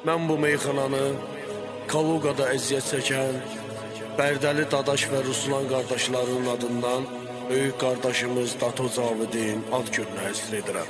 Mən bu meyxananı Kalugada əziyyət çəkən Bərdəli Dadaş və Ruslan qardaşlarının adından böyük qardaşımız Dato Cavidin ad gününə həsr edirəm.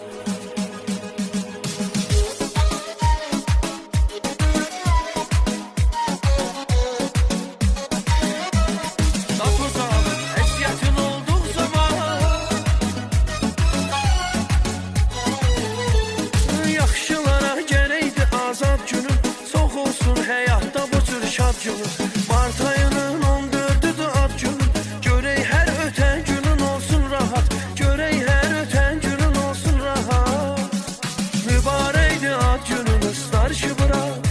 Həyatda bu cür şad günün Mart ayının 14'üdür ad günün Görək hər ötən günün olsun rahat Görək hər ötən günün olsun rahat Mübarəkdir ad gününüz starşı bırak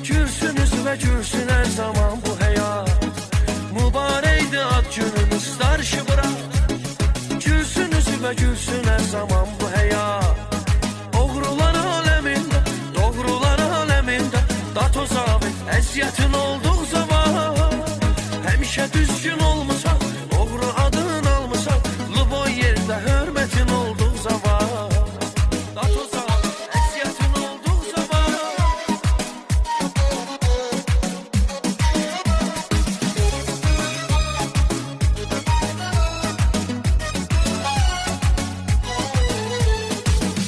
Gülsünüz və gülsün hər zaman bu həyat Mübarəkdir ad gününüz starşı bırak Gülsünüz və gülsün hər zaman bu həyat Oğrular aləmində, doğrular aləmində Dato Cavid, əziyyətin olduq zaman Həmişə düzgün olmusan, oğru adın almısan Luboy yerdə hörmətin olduq zaman Dato Cavid, əziyyətin olduq zaman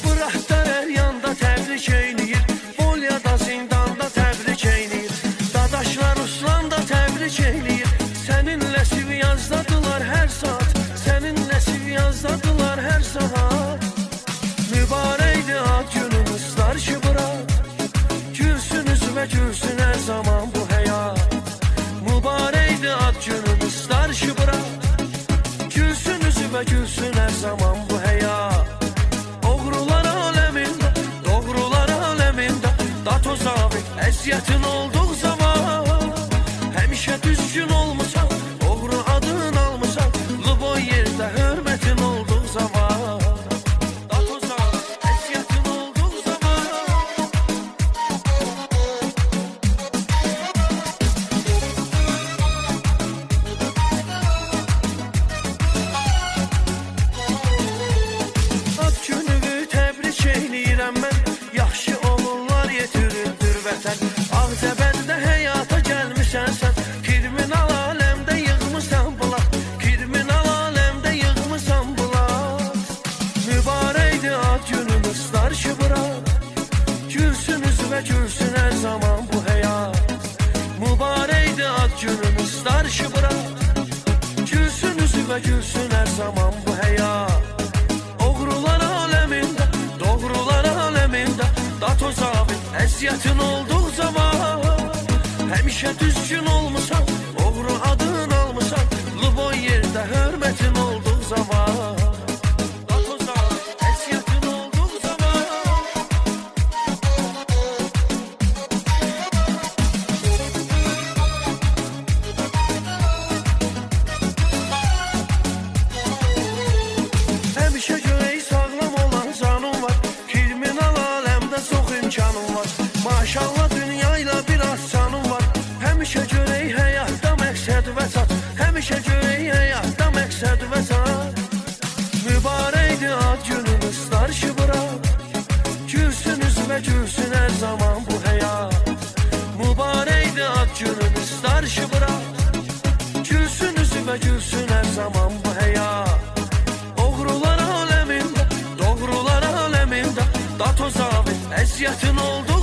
Bıraxtar hər yanda təbrik eyniyir Bolyada zindanda təbrik eyniyir Dadaşlar Ruslan da təbrik eyniyir Səninlə siv yazdadılar hər saat Səninlə siv yazdadılar hər saat Mübarəkdir ad gününüz starşı bırak Gülsünüz və gülsün hər zaman bu həyat Mübarəkdir ad gününüz starşı bırak Gülsünüz və gülsün hər zaman bu həyat Oğrular aləmində, doğrular aləmində Dato Cavid, əziyyətin olduq zaman Həmişə düzgün olmusan, oğru adın almısan Luboy yerdə hörmətin olduq zaman Dato Cavid, əziyyətin olduq zaman Ad gününü təbrik eynirəm mən Yaxşı oğullar yetirildir vətən Ağzəbəldə həyata gəlmişsən sən Kriminal aləmdə yığmışsan bulaq Kriminal aləmdə yığmışsan bulaq Mübarəkdir ad gününüz starşı bırak Gülsünüz və gülsün hər zaman bu həyat Mübarəkdir ad gününüz starşı bırak Gülsünüz və gülsün hər zaman bu həyat Oğrular aləmində, doğrular aləmində Dato Cavid, əziyyətin olduq zaman Həmişə düzgün olmusan, oğru adın almısan Luboy yerdə hörmətin olduq zaman Dato Cavid, əziyyətin olduq zaman Həmişə görək sağlam olan canım var Kriminal aləmdə çox imkanım var Maşallah dünyayla biraz canım var Həmişə görək həyatda məqsəd və çat Həmişə görək həyatda məqsəd və çat Mübarəkdir ad gününüz starşı bırak Gülsünüz və gülsün hər zaman bu həyat Mübarəkdir ad gününüz starşı bırak Gülsünüz və gülsün hər zaman bu həyat Oğrular aləmində, doğrular aləmində Dato Cavid, əziyyətin oldu